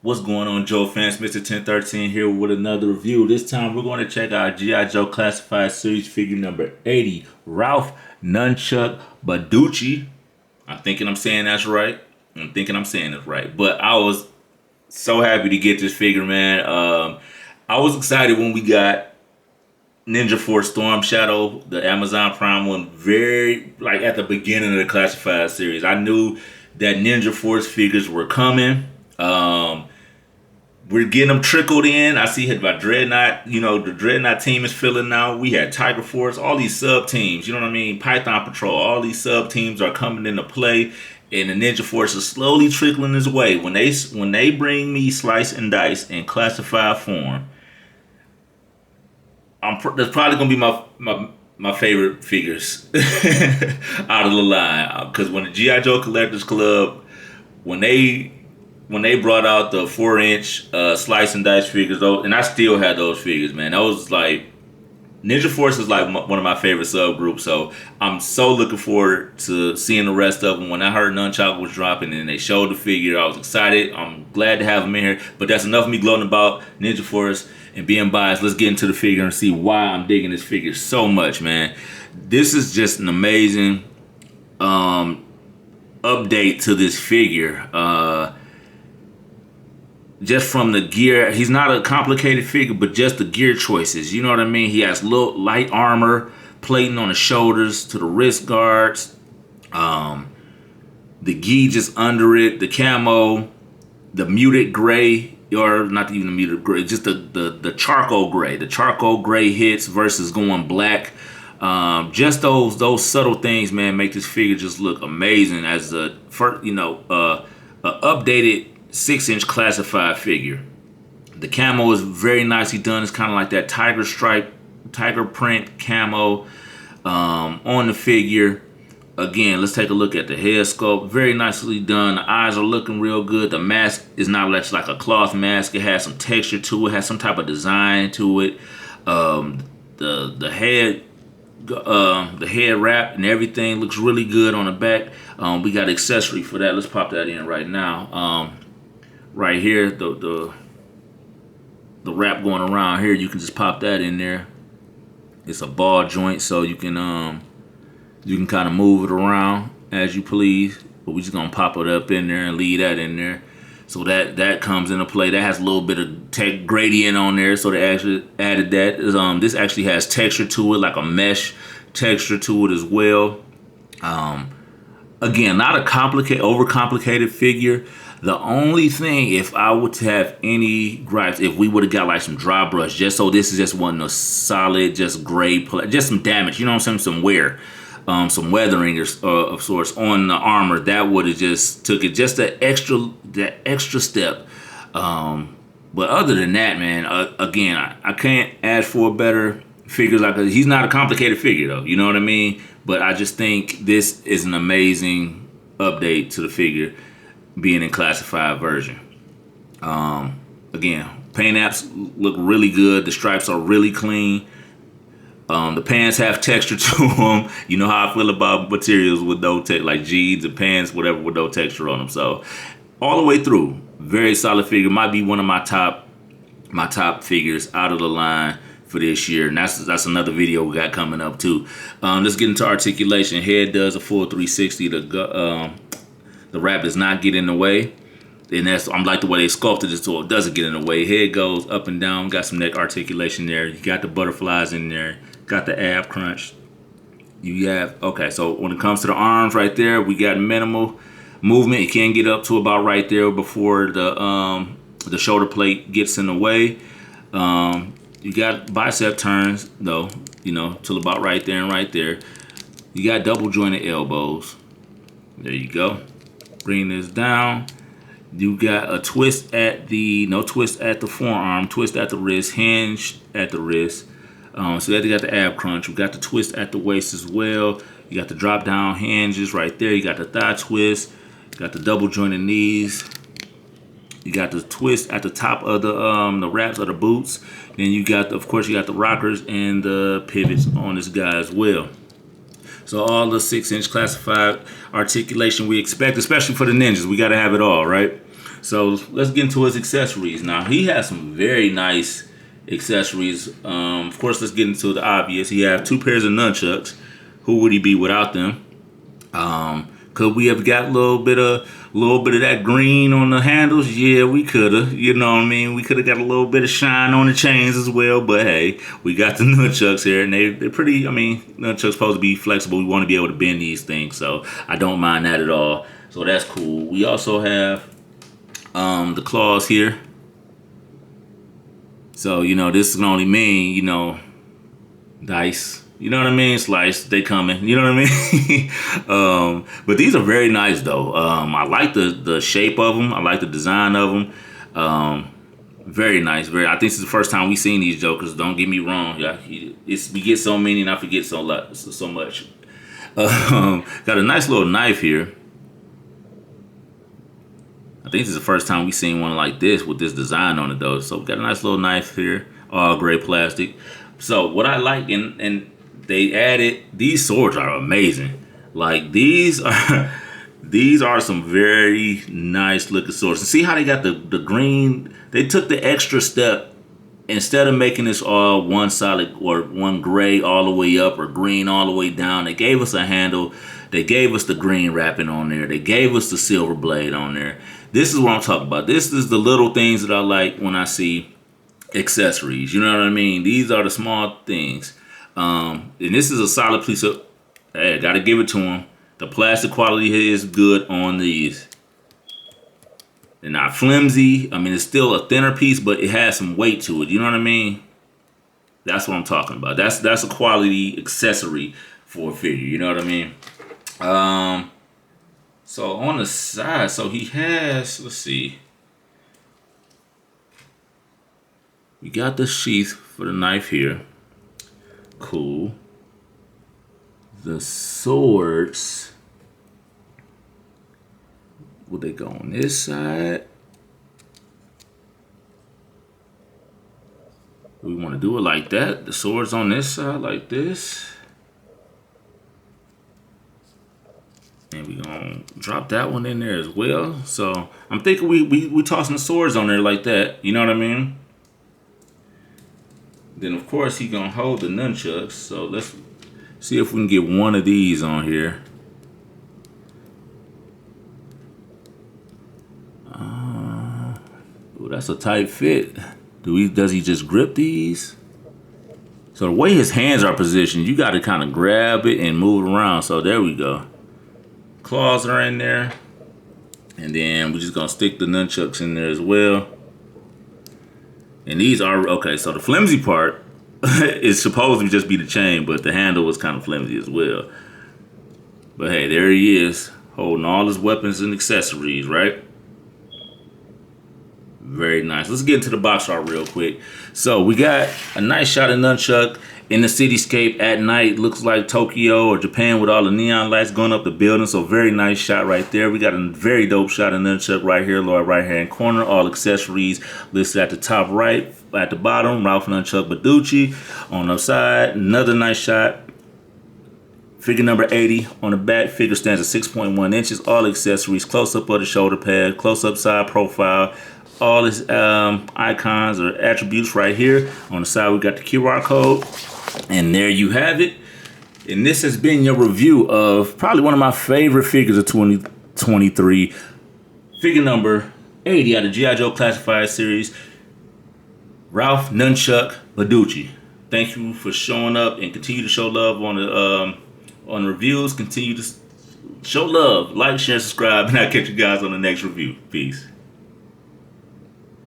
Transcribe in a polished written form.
What's going on, Joe fans? Mr. 1013 here with another review. This time we're going to check out G.I. Joe Classified Series figure number 80, Ralph Nunchuck Baducci. I'm thinking I'm saying that's right. I'm thinking I'm saying it right. But I was so happy to get this figure, man. I was excited when we got Ninja Force Storm Shadow, the Amazon Prime one, very like at the beginning of the Classified Series. I knew that Ninja Force figures were coming. Um, we're getting them trickled in. I see hit by Dreadnought. You know, the Dreadnought team is filling now. We had Tiger Force, all these sub teams. You know what I mean? Python Patrol. All these sub teams are coming into play, and the Ninja Force is slowly trickling his way. When they bring me Slice and Dice in classified form, that's probably gonna be my favorite figures out of the line. Because when the GI Joe Collectors Club, when they when they brought out the 4-inch slice and dice figures, though, and I still had those figures, man. That was like Ninja Force is like one of my favorite subgroups. So I'm so looking forward to seeing the rest of them. When I heard Nunchuck was dropping and they showed the figure, I was excited. I'm glad to have them in here. But that's enough of me gloating about Ninja Force and being biased. Let's get into the figure and see why I'm digging this figure so much, man. This is just an amazing update to this figure. Just from the gear, he's not a complicated figure, but just the gear choices. You know what I mean? He has little light armor, plating on the shoulders to the wrist guards. The gi just under it, the camo, the muted gray, or not even the muted gray, just the charcoal gray. The charcoal gray hits versus going black. Just those subtle things, man, make this figure just look amazing as a first, a updated 6-inch classified figure. The camo is very nicely done. It's kind of like that tiger stripe, tiger print camo on the figure. Again, let's take a look at the head sculpt. Very nicely done. The eyes are looking real good. The mask is not just like a cloth mask. It has some texture to it. Has some type of design to it. The head wrap and everything looks really good on the back. We got accessory for that. Let's pop that in right now. Right here, the wrap going around here, you can just pop that in there. It's a ball joint, so you can kind of move it around as you please. But we're just gonna pop it up in there and leave that in there. So that comes into play. That has a little bit of tech gradient on there, so they actually added that. This actually has texture to it, like a mesh texture to it as well. Again, not a overcomplicated figure. The only thing, if I were to have any gripes, if we would have got like some dry brush, just so this is just one of solid, just gray, just some damage, you know what I'm saying, some wear, some weathering of sorts on the armor, that would have just took it just that extra step. But other than that, man, again, I can't ask for a better figure. He's not a complicated figure though, you know what I mean? But I just think this is an amazing update to the figure being in classified version. Again, paint apps look really good. The stripes are really clean. The pants have texture to them. You know how I feel about materials with no texture, like jeans and pants, whatever, with no texture on them. So all the way through, very solid figure. Might be one of my top figures out of the line for this year, and that's another video we got coming up too. Let's get into articulation. Head does a full 360. The wrap does not get in the way, and I'm like the way they sculpted it so it doesn't get in the way. Head goes up and down. Got some neck articulation there. You got the butterflies in there. Got the ab crunch. So when it comes to the arms right there, we got minimal movement. It can get up to about right there before the shoulder plate gets in the way. You got bicep turns though, till about right there and right there. You got double jointed elbows. There you go. Bring this down. You got a twist at no twist at the forearm, twist at the wrist, hinge at the wrist. So you got the ab crunch. We got the twist at the waist as well. You got the drop down hinges right there. You got the thigh twist. You got the double jointed knees. You got the twist at the top of the wraps of the boots. Then you got, of course, you got the rockers and the pivots on this guy as well. So all the 6-inch classified articulation we expect, especially for the ninjas, we got to have it all, right? So let's get into his accessories. Now he has some very nice accessories. Of course, let's get into the obvious. He has 2 pairs of nunchucks. Who would he be without them? Could we have got a little bit of that green on the handles? Yeah, we could have. You know what I mean? We could have got a little bit of shine on the chains as well. But hey, we got the nunchucks here, and they're pretty. I mean, nunchucks supposed to be flexible. We want to be able to bend these things, so I don't mind that at all. So that's cool. We also have the claws here. So this can only mean dice. You know what I mean? Slice, they coming. You know what I mean? But these are very nice though. I like the shape of them. I like the design of them. Very nice. I think this is the first time we seen these jokers. Don't get me wrong. Yeah, we get so many and I forget so much. Got a nice little knife here. I think this is the first time we seen one like this with this design on it though. So we got a nice little knife here, all gray plastic. So what I like, and they added, these swords are amazing. Like these are some very nice looking swords. And see how they got the green? They took the extra step. Instead of making this all one solid or one gray all the way up or green all the way down, they gave us a handle. They gave us the green wrapping on there. They gave us the silver blade on there. This is what I'm talking about. This is the little things that I like when I see accessories. You know what I mean? These are the small things. And this is a solid piece of, hey, I gotta give it to them. The plastic quality here is good on these. They're not flimsy. I mean, it's still a thinner piece, but it has some weight to it. You know what I mean? That's what I'm talking about. That's a quality accessory for a figure. You know what I mean? So on the side, so he has, let's see. We got the sheath for the knife here. Cool. The swords, would they go on this side? We want to do it like that. The swords on this side like this. And we're going to drop that one in there as well. So I'm thinking we tossing the swords on there like that. You know what I mean? Then of course he gonna hold the nunchucks. So let's see if we can get one of these on here. Ooh, that's a tight fit. Does he just grip these? So the way his hands are positioned, you got to kind of grab it and move it around. So there we go. Claws are in there, and then we're just gonna stick the nunchucks in there as well. And these are, okay, so the flimsy part is supposed to just be the chain, but the handle was kind of flimsy as well. But hey, there he is, holding all his weapons and accessories, right? Very nice. Let's get into the box art real quick. So we got a nice shot of Nunchuck in the cityscape at night. Looks like Tokyo or Japan with all the neon lights going up the building. So very nice shot right there. We got a very dope shot of Nunchuck right here, lower right hand corner. All accessories listed at the top right. At the bottom, Ralph Nunchuck Baducci. On the side, another nice shot. Figure number 80 on the back. Figure stands at 6.1 inches. All accessories. Close up of the shoulder pad. Close up side profile. All his icons or attributes right here. On the side, we got the QR code. And there you have it. And this has been your review of probably one of my favorite figures of 2023. Figure number 80 out of G.I. Joe Classified Series. Ralph Nunchuck Baducci. Thank you for showing up and continue to show love on the reviews. Continue to show love. Like, share, subscribe. And I'll catch you guys on the next review. Peace.